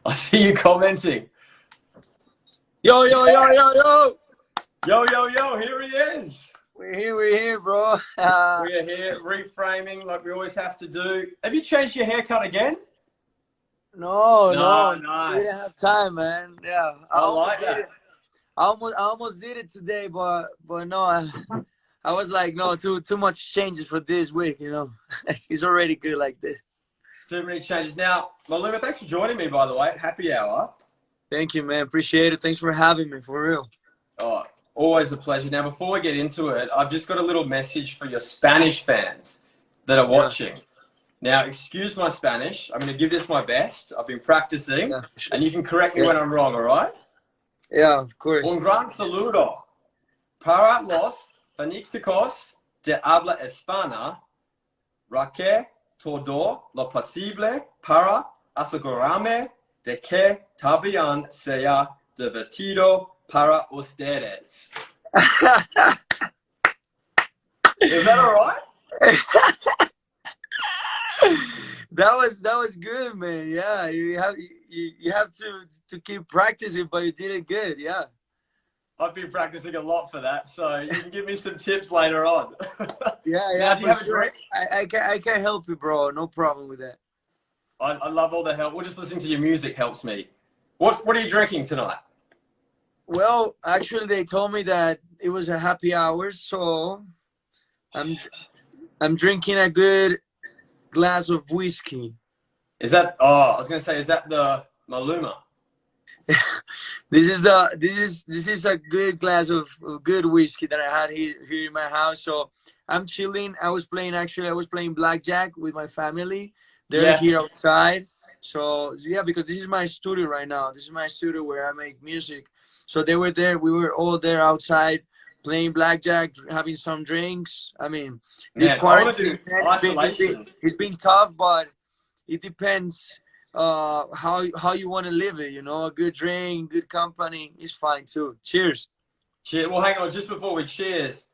I see you commenting. Yo, yo, yo, yo, yo. Yo, yo, yo, here he is. We're here, bro. We are here reframing like we always have to do. Have you changed your haircut again? No, No, we didn't nice. have time, man. Yeah, I like that. I almost did it today, but no, I was like, no, too much changes for this week, you know. It's already good like this. Too many changes. Now, Maluma, thanks for joining me, by the way, at Happy Hour. Thank you, man. Appreciate it. Thanks for having me, for real. Oh, always a pleasure. Now, before we get into it, I've just got a little message for your Spanish fans that are watching. Now, excuse my Spanish. I'm going to give this my best. I've been practicing, and you can correct me when I'm wrong, all right? Yeah, of course. Un gran saludo para los fanáticos de habla hispana, Raque todo lo posible para asegurarme de que también sea divertido para ustedes. Is that all right? That was good, man. Yeah, you have to keep practicing, but you did it good. Yeah. I've been practicing a lot for that, so you can give me some tips later on. Yeah. Now, do you have a drink? I can help you, bro. No problem with that. I love all the help. Well, just listening to your music helps me. What are you drinking tonight? Well, actually, they told me that it was a happy hour, so I'm drinking a good glass of whiskey. Is that? Oh, I was gonna say, is that the Maluma? This is a good glass of good whiskey that I had here in my house. So I'm chilling. I was playing blackjack with my family. They're here outside. So yeah, because this is my studio right now. This is my studio where I make music. So they were there. We were all there outside playing blackjack, having some drinks. I mean, this quarantine it's been tough, but it depends how you want to live it. You know, a good drink, good company is fine too. Cheers. Cheers. Well, hang on, just before we cheers.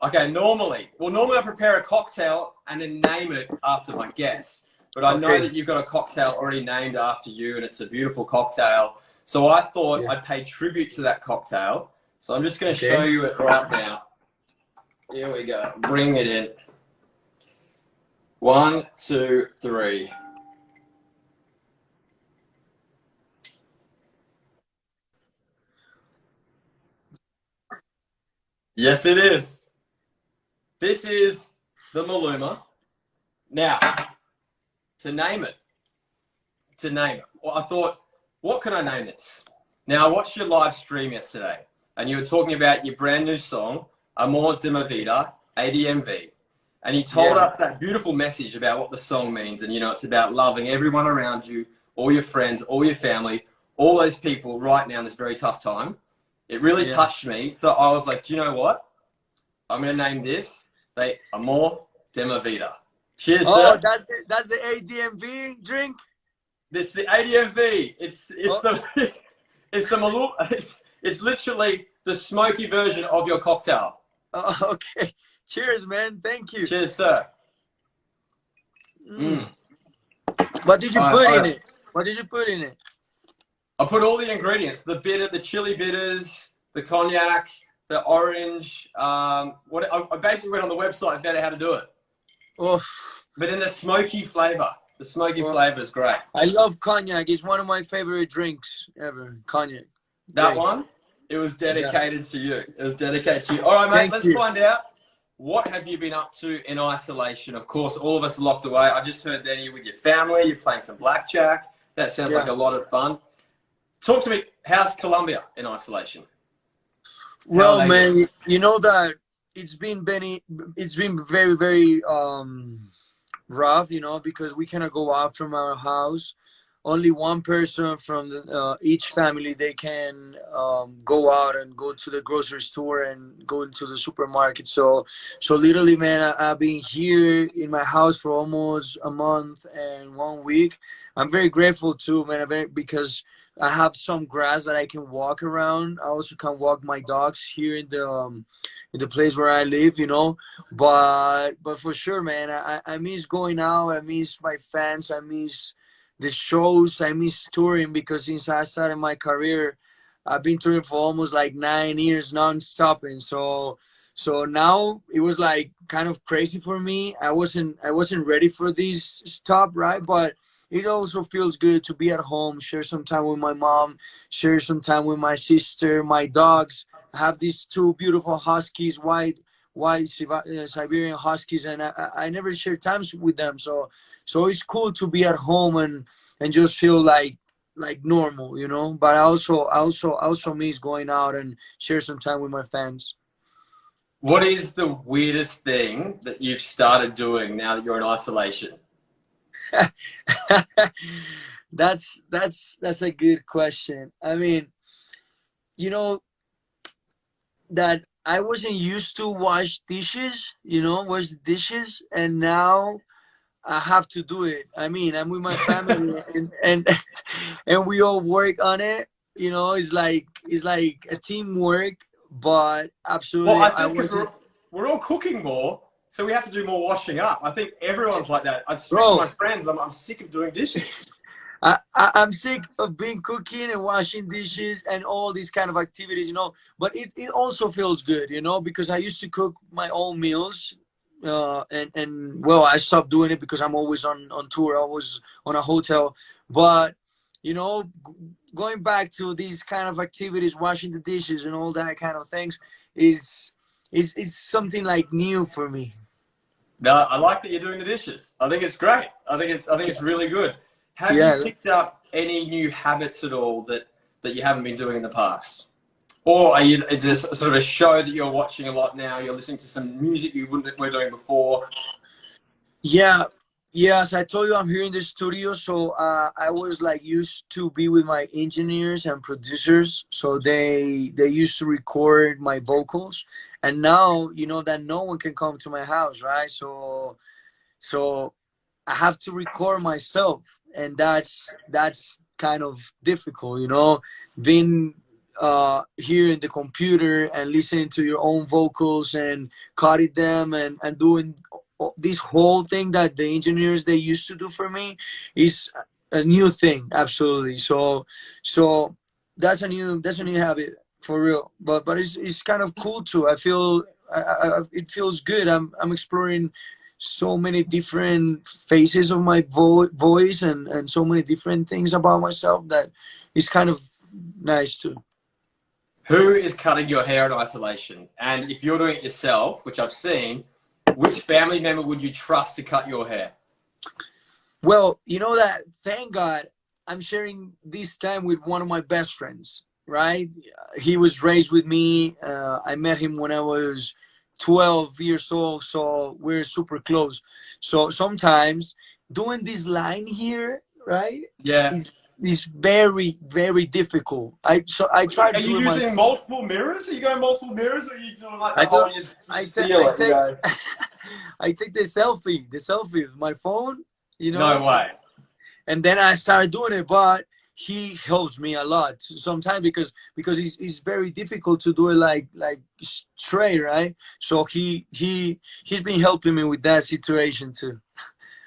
Okay, normally I prepare a cocktail and then name it after my guest. But I know that you've got a cocktail already named after you, and it's a beautiful cocktail. So I thought I'd pay tribute to that cocktail. So I'm just going to show you it right now. Here we go. Bring it in. 1, 2, 3. Yes, it is. This is the Maluma. Now, to name it. Well, I thought, what can I name this? Now, I watched your live stream yesterday, and you were talking about your brand new song, Amor de mi vida, ADMV. And you told us that beautiful message about what the song means. And, you know, it's about loving everyone around you, all your friends, all your family, all those people right now in this very tough time. It really touched me. So I was like, do you know what? I'm going to name this Amor de mi vida. Cheers, sir. That's the ADMV drink? This is the ADMV. It's the Maluma. It's literally the smoky version of your cocktail. Oh, okay. Cheers, man. Thank you. Cheers, sir. What did you put in it? What did you put in it? I put all the ingredients: the bitter, the chili bitters, the cognac, the orange. I basically went on the website and found out how to do it. Oh. But in the smoky flavor. The smoky flavor is great. I love cognac. It's one of my favorite drinks ever. Cognac. That one, it was dedicated to you. It was dedicated to you. All right, mate, let's find out. What have you been up to in isolation? Of course, all of us are locked away. I just heard that you're with your family. You're playing some blackjack. That sounds like a lot of fun. Talk to me. How's Colombia in isolation? Well, man, you know that it's been very, very rough, you know, because we cannot go out from our house. Only one person from each family, they can go out and go to the grocery store and go into the supermarket. So literally, man, I've been here in my house for almost a month and 1 week. I'm very grateful too, man, because I have some grass that I can walk around. I also can walk my dogs here in the place where I live, you know. But for sure, man, I miss going out. I miss my fans. I miss the shows. I miss touring because since I started my career, I've been touring for almost like 9 years non-stopping. So now it was like kind of crazy for me. I wasn't ready for this stop, right? But it also feels good to be at home, share some time with my mom, share some time with my sister, my dogs. I have these two beautiful huskies, Siberian huskies, and I never share times with them. So it's cool to be at home and just feel like normal, you know. But I also miss going out and share some time with my fans. What is the weirdest thing that you've started doing now that you're in isolation? That's a good question. I mean, you know that I wasn't used to wash dishes, and now I have to do it. I mean, I'm with my family, and and we all work on it. It's like a teamwork, but Well, absolutely, I I think because wasn't. we're all cooking more, so we have to do more washing up. I think everyone's like that. I've spoken to Bro, my friends. I'm sick of doing dishes. I'm sick of being cooking and washing dishes and all these kind of activities, but it also feels good, because I used to cook my own meals, and well, I stopped doing it because I'm always on tour, always on a hotel. But going back to these kind of activities, washing the dishes and all that kind of things is is something like new for me. No, I like that you're doing the dishes. I think it's great. I think it's really good. Have you Yeah. picked up any new habits at all that you haven't been doing in the past? Or are you, is this sort of a show that you're watching a lot now? You're listening to some music you wouldn't were doing before? Yeah, yes, I told you I'm here in the studio. So I was like used to be with my engineers and producers, so they used to record my vocals, and now that no one can come to my house, right? So I have to record myself, and that's kind of difficult, being here in the computer and listening to your own vocals and cutting them and doing this whole thing that the engineers they used to do for me is a new thing, absolutely. So that's a new habit for real. But it's kind of cool too. I feel it feels good. I'm exploring so many different phases of my voice and so many different things about myself that is kind of nice too. Who is cutting your hair in isolation? And if you're doing it yourself, which I've seen, which family member would you trust to cut your hair? Well, that thank God I'm sharing this time with one of my best friends, right? He was raised with me. I met him when I was 12 years old, so we're super close. So sometimes doing this line here, right, Yeah. is very, very difficult. I tried Are you doing my. using multiple mirrors? Are you going multiple mirrors, or are you doing like the I do. whole? You just feel it. You go. I take the selfie with my phone, you No know, way. and then I started doing it. But he helps me a lot sometimes because it's very difficult to do it like straight, right? So he's been helping me with that situation too.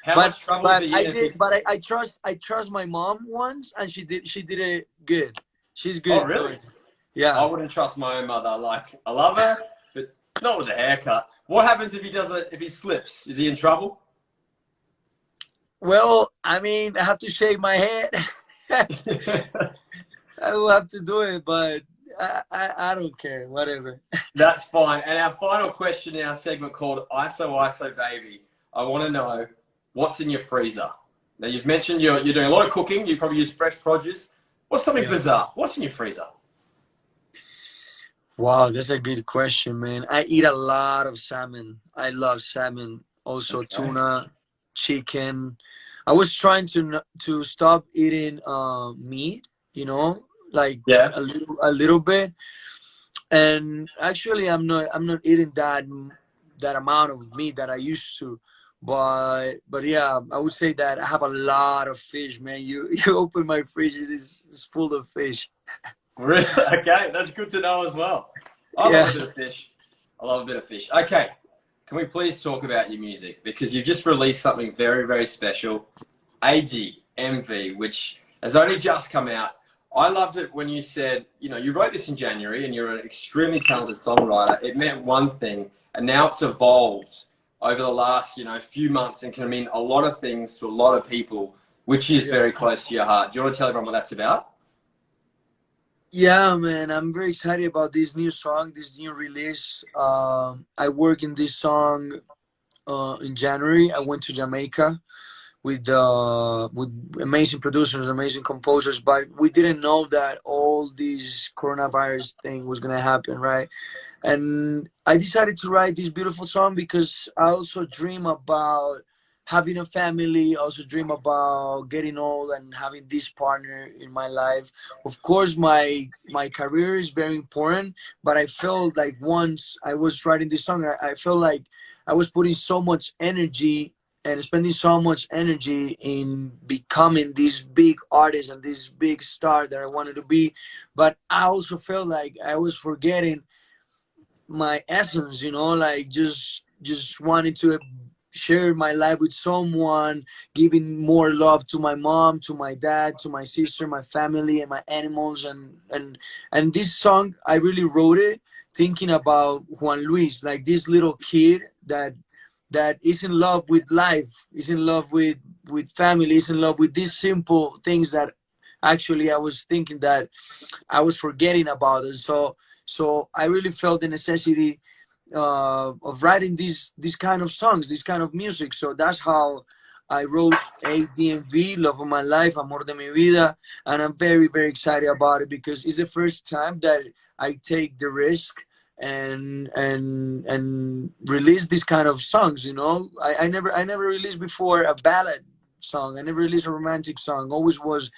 How But much trouble is but it? I did but I trust my mom once, and she did it good. She's Oh, good really? doing it. Yeah. I wouldn't trust my own mother. Like, I love her, but not with a haircut. What happens if he does it? If he slips, is he in trouble? Well, I mean, I have to shave my head. I will have to do it, but I don't care. Whatever. That's fine. And our final question in our segment called ISO ISO Baby. I want to know what's in your freezer. Now, you've mentioned you're doing a lot of cooking. You probably use fresh produce. What's something Yeah. bizarre? What's in your freezer? Wow, that's a good question, man. I eat a lot of salmon. I love salmon. Also Okay. tuna, chicken. I was trying to stop eating meat, like Yeah. a little bit. And actually, I'm not eating that amount of meat that I used to. But yeah, I would say that I have a lot of fish, man. You you open my fridge, it's full of fish. Really? Okay, that's good to know as well. I love Yeah. a bit of fish. I love a bit of fish. Okay, can we please talk about your music? Because you've just released something very, very special. AG, Envy, which has only just come out. I loved it when you said, you wrote this in January and you're an extremely talented songwriter. It meant one thing, and now it's evolved over the last, few months and can mean a lot of things to a lot of people, which is very close to your heart. Do you want to tell everyone what that's about? Yeah, man, I'm very excited about this new song, this new release. I worked in this song in January. I went to Jamaica with amazing producers, amazing composers, but we didn't know that all this coronavirus thing was gonna happen, right? And I decided to write this beautiful song because I also dream about having a family, also dream about getting old and having this partner in my life. Of course, my career is very important, but I felt like once I was writing this song, I felt like I was putting so much energy and spending so much energy in becoming this big artist and this big star that I wanted to be. But I also felt like I was forgetting my essence, like just wanting to share my life with someone, giving more love to my mom, to my dad, to my sister, my family, and my animals. And this song, I really wrote it thinking about Juan Luis, like this little kid that is in love with life, is in love with family, is in love with these simple things that actually I was thinking that I was forgetting about it. So I really felt the necessity of writing these kind of songs, this kind of music. So that's how I wrote ADMV, Love of My Life, Amor de Mi Vida, and I'm very, very excited about it because it's the first time that I take the risk and release this kind of songs. I never released before a ballad song. I never released a romantic song. Always was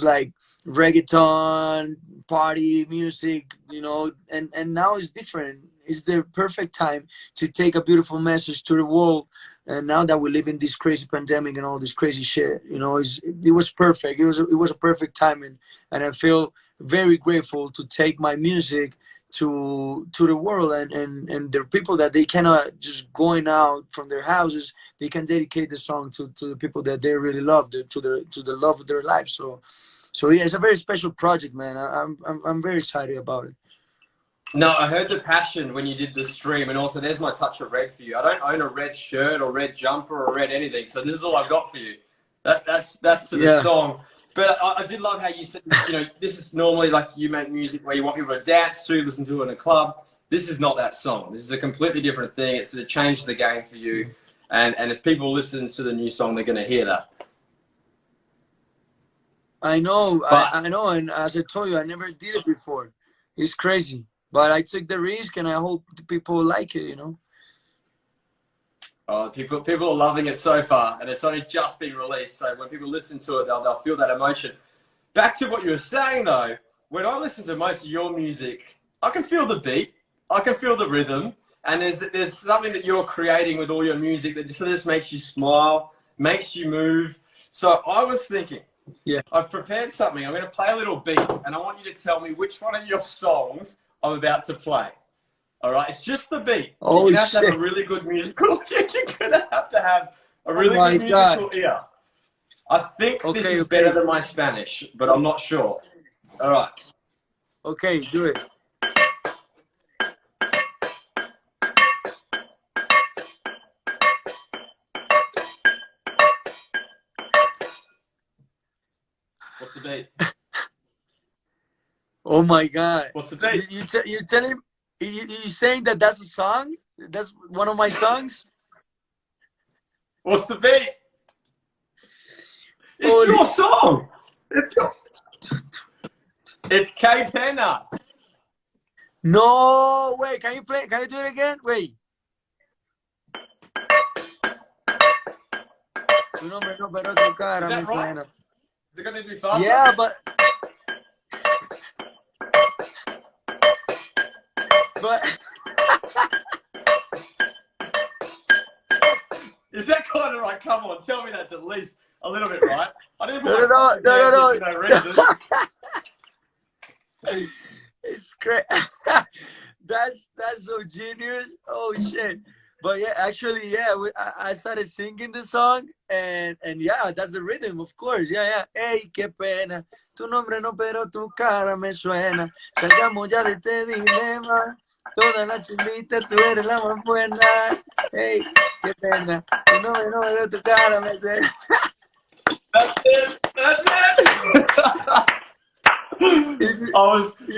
like reggaeton, party music, and now it's different. It's the perfect time to take a beautiful message to the world. And now that we live in this crazy pandemic and all this crazy shit, it was perfect. It was a perfect timing, and I feel very grateful to take my music to the world, and there are people that they cannot just going out from their houses. They can dedicate the song to the people that they really love, to the love of their life. So yeah, it's a very special project, man. I'm very excited about it. No, I heard the passion when you did the stream, and also there's my touch of red for you. I don't own a red shirt or red jumper or red anything, so this is all I've got for you. That's to the song. But I did love how you said, this is normally like you make music where you want people to dance to, listen to in a club. This is not that song. This is a completely different thing. It's to change the game for you, and if people listen to the new song, they're going to hear that. I know, I know, and as I told you, I never did it before. It's crazy, but I took the risk, and I hope people like it. People are loving it so far, and it's only just been released. So when people listen to it, they'll feel that emotion. Back to what you were saying, though, when I listen to most of your music, I can feel the beat, I can feel the rhythm, and there's something that you're creating with all your music that just makes you smile, makes you move. So I was thinking. Yeah. I've prepared something. I'm going to play a little beat, and I want you to tell me which one of your songs I'm about to play. All right? It's just the beat. So you have to have a really good musical. You're going to have a really good musical ear. I think this is better than my Spanish, but I'm not sure. All right. Okay, do it. What's the beat? Oh my God! What's the beat? You tell him. You saying that's a song? That's one of my songs. What's the beat? It's your song. It's K Pena. No, wait. Can you play? Can you do it again? Wait. Is that right? Is it going to be faster? Yeah, but is that kind of right? Come on, tell me that's at least a little bit right. I didn't no. no reason. It's great. That's so genius. Oh shit. But yeah, actually, yeah, I started singing the song, and yeah, that's the rhythm, of course. Yeah, yeah. Hey, qué pena, tu nombre no, pero tu cara me suena. Salgamos ya de este dilema. Toda la chimita, tú eres la más buena. Hey, qué pena, tu nombre no, pero tu cara me suena. That's it. That's it.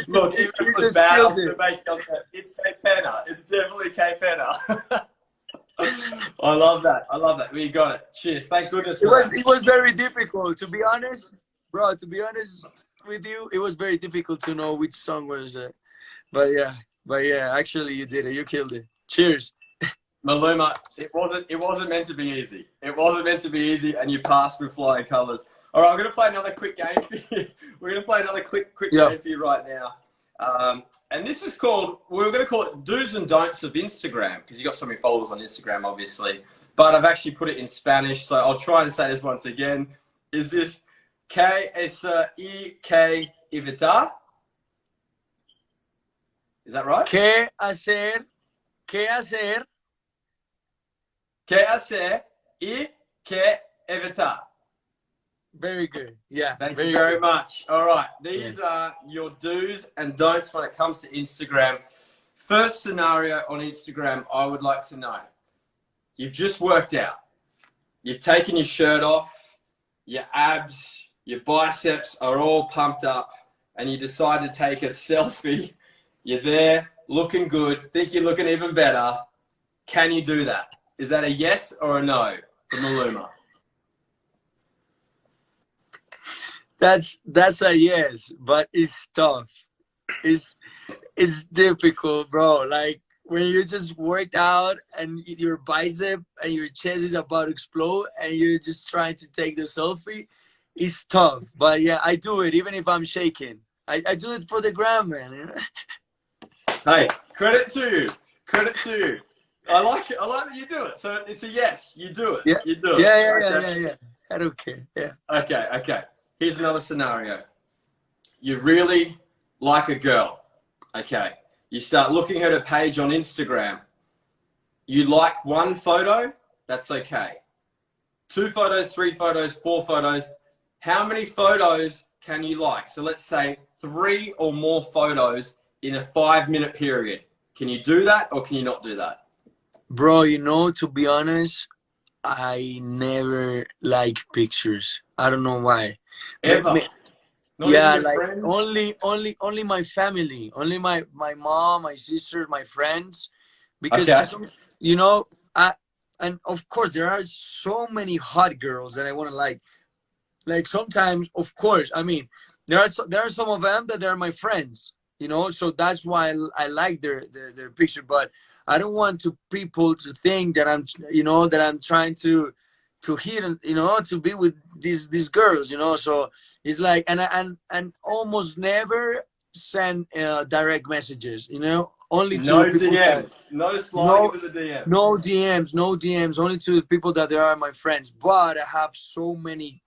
Look, even if it was bad, I was going to make it up. It's K Penna. It's definitely K Penna. I love that. I love that. We got it. Cheers. Thank goodness for that. It was very difficult, to be honest, bro. To be honest with you, it was very difficult to know which song was it. But yeah, actually, you did it. You killed it. Cheers. Maluma, it wasn't meant to be easy. It wasn't meant to be easy, and you passed with flying colours. All right, I'm going to play another quick game for you. We're going to play another quick game for you right now. And this is called, we're going to call it Do's and Don'ts of Instagram, because you got so many followers on Instagram, obviously. But I've actually put it in Spanish, so I'll try and say this once again. Is this ¿Qué es y qué evitar? Is that right? ¿Qué hacer? ¿Qué hacer? ¿Qué hacer y qué evitar? Very good. Yeah. Thank you very much. All right. These are your do's and don'ts when it comes to Instagram. First scenario on Instagram, I would like to know. You've just worked out. You've taken your shirt off. Your abs, your biceps are all pumped up. And you decide to take a selfie. You're there, looking good. Think you're looking even better. Can you do that? Is that a yes or a no for Maluma? That's a yes, but it's tough. It's difficult, bro. Like when you just worked out and your bicep and your chest is about to explode and you're just trying to take the selfie, it's tough. But yeah, I do it even if I'm shaking. I do it for the gram, man. Hey, credit to you. Credit to you. I like it. I like that you do it. So it's a yes. You do it. Yeah. You do it. Yeah. I don't care. Yeah. Okay. Here's another scenario. You really like a girl. Okay. You start looking at her page on Instagram. You like one photo. That's okay. 2 photos, 3 photos, 4 photos. How many photos can you like? So let's say 3 or more photos in a 5-minute period. Can you do that or can you not do that? Bro, to be honest, I never like pictures. I don't know why. Ever? Yeah, like friends? only my family, only my mom, my sisters, my friends, because and of course there are so many hot girls that I want to like. Like sometimes, of course, I mean, there are some of them that they're my friends, so that's why I like their picture, but I don't want people to think that I'm trying to hit and to be with these girls, so it's like and almost never send direct messages, only to no people DMs, no sliding into the DMs, no DMs, only to the people that they are my friends. But I have so many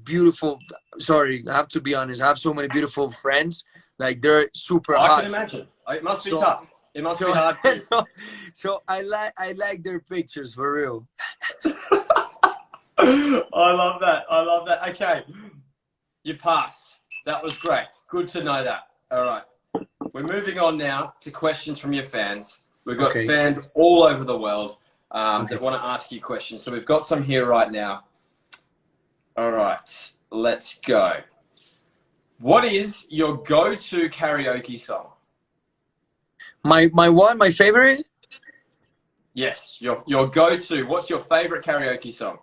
beautiful, sorry, I have to be honest, I have so many beautiful friends, like they're super hot. I can imagine. It must be tough. It must be hard for you. So I like their pictures, for real. I love that. Okay, you passed. That was great. Good to know that. All right, we're moving on now to questions from your fans. We've got fans all over the world that want to ask you questions. So we've got some here right now. All right, let's go. What is your go-to karaoke song? My what? My favorite? Yes, your go-to. What's your favorite karaoke song?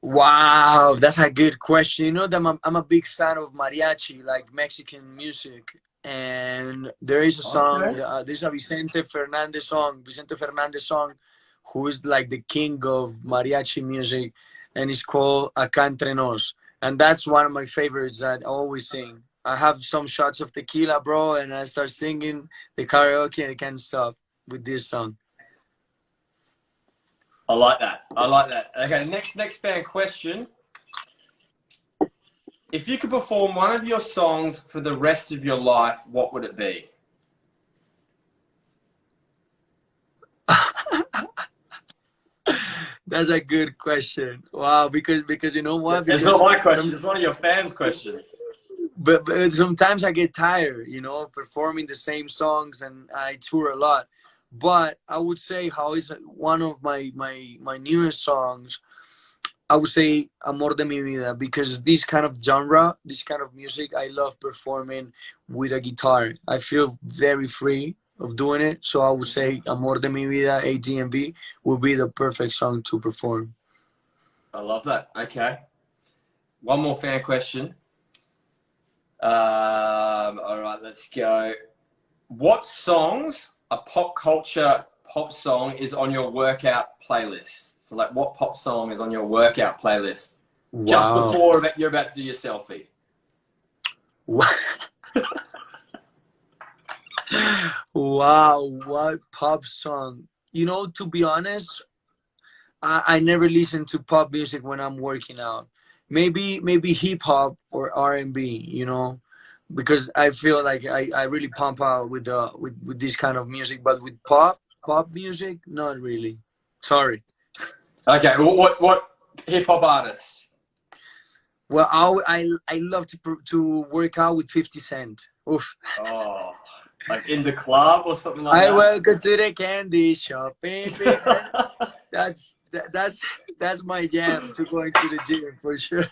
Wow, that's a good question. You know that I'm a big fan of mariachi, like Mexican music. And there is a song, there's a Vicente Fernandez song, who is like the king of mariachi music, and it's called Acá Entre Nos. And that's one of my favorites that I always sing. I have some shots of tequila, bro, and I start singing the karaoke and I can't stop with this song. I like that. Okay, next fan question. If you could perform one of your songs for the rest of your life, what would it be? That's a good question. Wow, because you know what? It's Because not my question. It's one of your fans' questions. but sometimes I get tired, you know, performing the same songs, and I tour a lot. But I would say how is one of my newest songs. I would say Amor de mi vida, because this kind of genre, this kind of music, I love performing with a guitar. I feel very free of doing it. So I would say Amor de mi vida, ATMV, would be the perfect song to perform. I love that. Okay. One more fan question. All right, let's go. What songs, a pop culture pop song, is on your workout playlist? So, like, what pop song is on your workout playlist just Wow. before you're about to do your selfie? Wow, what pop song? You know, to be honest, I never listen to pop music when I'm working out. Maybe hip hop or R&B, you know, because I feel like I really pump out with with this kind of music, but with pop music, not really. Sorry. Okay, what hip hop artists? Well, I love to work out with 50 Cent. Oof. Oh, like in the club or something like I that? welcome to the candy shop, baby. That's my jam to going to the gym for sure.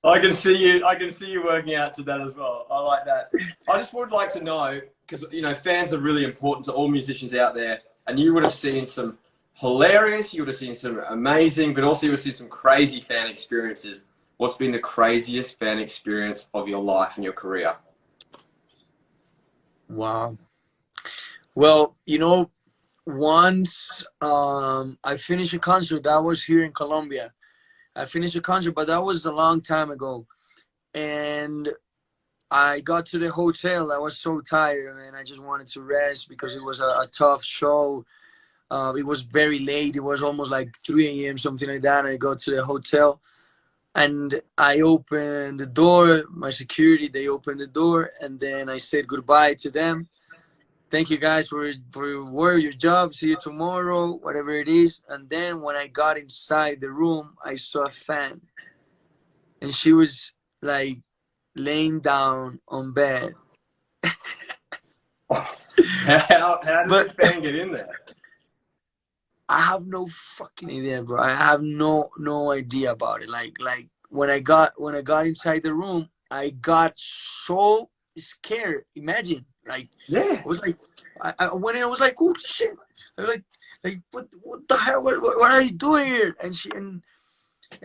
I can see you working out to that as well. I like that. I just would like to know, because you know fans are really important to all musicians out there, and you would have seen some hilarious, you would have seen some amazing, but also you would have seen some crazy fan experiences. What's been the craziest fan experience of your life and your career? Wow. Well, you know, once I finished a concert that was here in Colombia. I finished a concert, but that was a long time ago. And I got to the hotel. I was so tired, and I just wanted to rest because it was a tough show. It was very late. It was almost like 3 a.m., something like that. And I got to the hotel, and I opened the door. My security, they opened the door, and then I said goodbye to them. Thank you guys for your job. See you tomorrow, whatever it is. And then when I got inside the room, I saw a fan, and she was like laying down on bed. How did the fan get in there? I have no fucking idea, bro. I have no idea about it. Like when I got inside the room, I got so scared. Imagine, like, Yeah. I was like, when I was like, oh shit, I was like what the hell? What are you doing here? And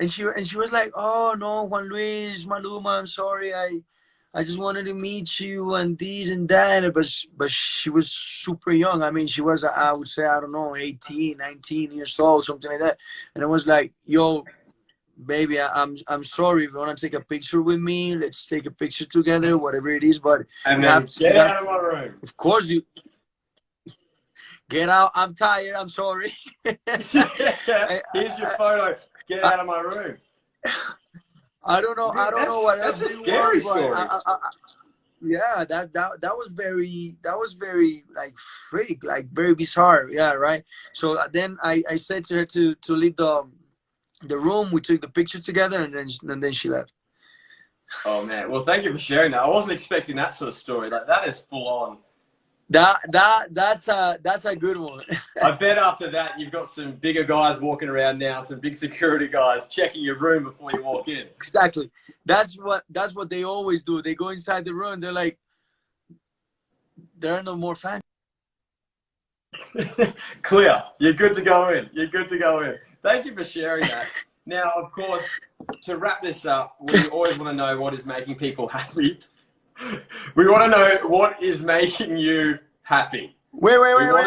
she was like, oh no, Juan Luis, Maluma, I'm sorry, I just wanted to meet you and this and that. But she was super young. I mean, she was, I would say, I don't know, 18, 19 years old, something like that. And I was like, yo, baby, I'm sorry. If you want to take a picture with me, let's take a picture together, whatever it is. But And you then have to get out of my room. Of course, you get out. I'm tired. I'm sorry. Here's your photo. Get out of my room. I don't know. I don't know what else. That's a scary story. Yeah, that was very like freak, like very bizarre. Yeah, right. So then I said to her to leave the room. We took the picture together, and then she left. Oh man, well thank you for sharing that. I wasn't expecting that sort of story. Like that is full on. That's a good one. I bet after that you've got some bigger guys walking around now, some big security guys checking your room before you walk in. Exactly. That's what they always do. They go inside the room. They're like, there are no more fans. Clear. You're good to go in. You're good to go in. Thank you for sharing that. Now, of course, to wrap this up, we always want to know what is making people happy. We want to know what is making you happy. Wait. What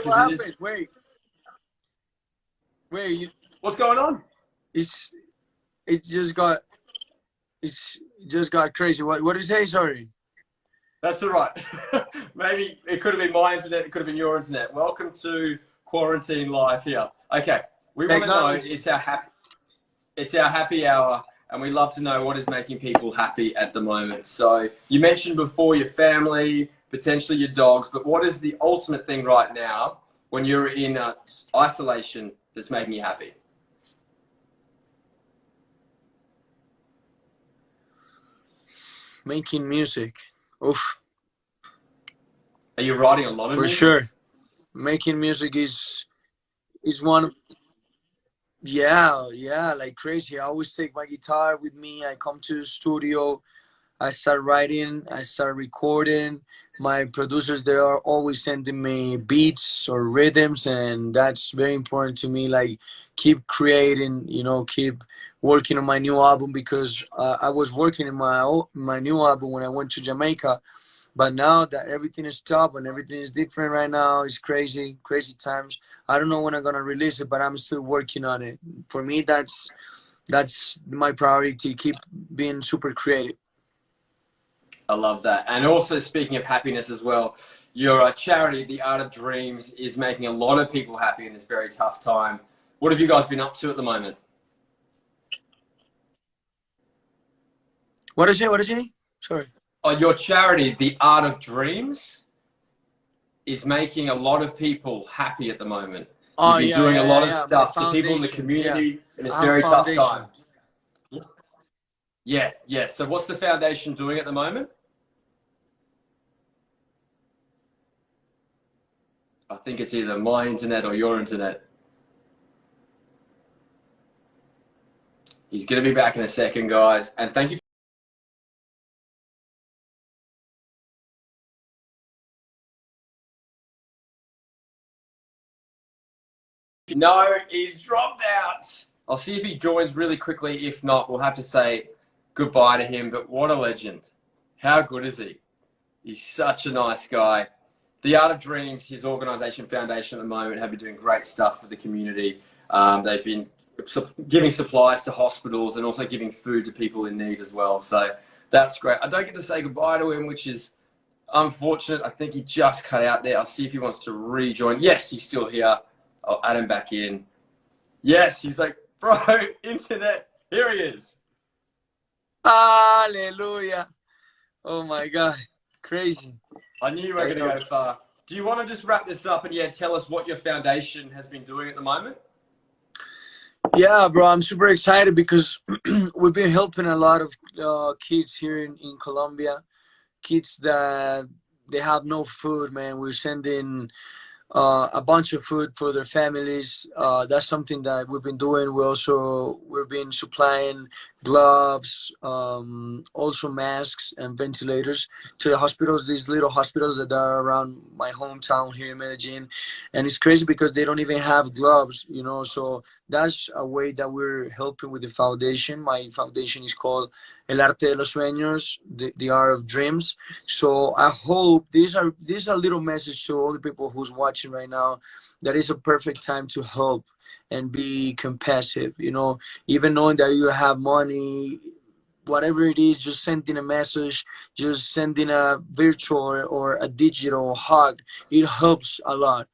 happened? Wait. What's going on? It just got crazy. What did you say? Sorry. That's all right. Maybe it could have been my internet. It could have been your internet. Welcome to quarantine life here. Okay. We want to know, it's our happy hour, and we love to know what is making people happy at the moment. So you mentioned before your family, potentially your dogs, but what is the ultimate thing right now when you're in isolation that's making you happy? Making music. Oof. Are you writing a lot of For music? sure. Making music is one of, yeah, like crazy. I always take my guitar with me. I come to the studio, I start writing, I start recording. My producers, they are always sending me beats or rhythms, and that's very important to me. Like, keep creating, keep working on my new album, because I was working in my new album when I went to Jamaica. But now that everything is stopped and everything is different right now, it's crazy, crazy times. I don't know when I'm gonna release it, but I'm still working on it. For me, that's my priority. Keep being super creative. I love that. And also, speaking of happiness as well, your charity, The Art of Dreams, is making a lot of people happy in this very tough time. What have you guys been up to at the moment? What is it? What is it? Sorry. Your charity, The Art of Dreams, is making a lot of people happy at the moment. Oh, You've been yeah, doing a yeah, yeah, lot of yeah. My stuff for people in the foundation. Yeah, community in this I have a very tough foundation. time. Yeah, yeah. So what's the foundation doing at the moment? I think it's either my internet or your internet. He's going to be back in a second, guys. And thank you. No, he's dropped out. I'll see if he joins really quickly. If not, we'll have to say goodbye to him. But what a legend. How good is he? He's such a nice guy. The Art of Dreams, his organisation foundation at the moment, have been doing great stuff for the community. They've been giving supplies to hospitals and also giving food to people in need as well. So that's great. I don't get to say goodbye to him, which is unfortunate. I think he just cut out there. I'll see if he wants to rejoin. Yes, he's still here. I'll add him back in. Yes, he's like, bro, internet. Here he is. Hallelujah. Oh my God. Crazy. I knew you were going to go far. Do you want to just wrap this up and tell us what your foundation has been doing at the moment? Yeah, bro, I'm super excited because we've been helping a lot of kids here in Colombia. Kids that they have no food, man. We're sending a bunch of food for their families. That's something that we've been doing. We've been supplying gloves, also masks and ventilators to the hospitals. These little hospitals that are around my hometown here in Medellin, and it's crazy because they don't even have gloves. So that's a way that we're helping with the foundation. My foundation is called El Arte de los Sueños, the Art of Dreams. So I hope these are a little message to all the people who's watching right now, that is a perfect time to help and be compassionate. Even knowing that you have money, whatever it is, just sending a message, just sending a virtual or a digital hug, it helps a lot.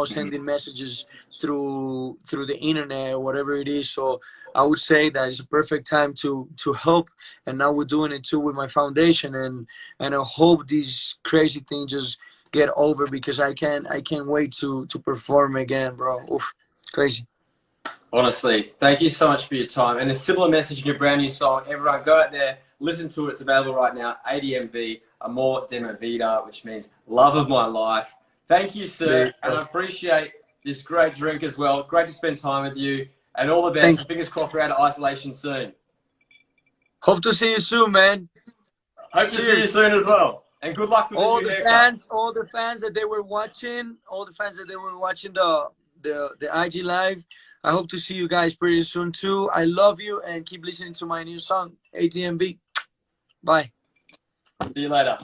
Sending messages through the internet or whatever it is. So I would say that it's a perfect time to help, and now we're doing it too with my foundation, and I hope these crazy things just get over, because I can't wait to perform again, bro. Oof, crazy. Honestly, thank you so much for your time. And a similar message in your brand new song. Everyone, go out there, listen to it. It's available right now. ADMV, Amor de mi vida, which means love of my life. Thank you, sir. And I appreciate this great drink as well. Great to spend time with you. And all the best. And fingers crossed we're out of isolation soon. Hope to see you soon, man. Hope to see you soon as well. And good luck with all the new haircut. All the fans that they were watching, the IG live. I hope to see you guys pretty soon too. I love you, and keep listening to my new song, ATMB. Bye. See you later.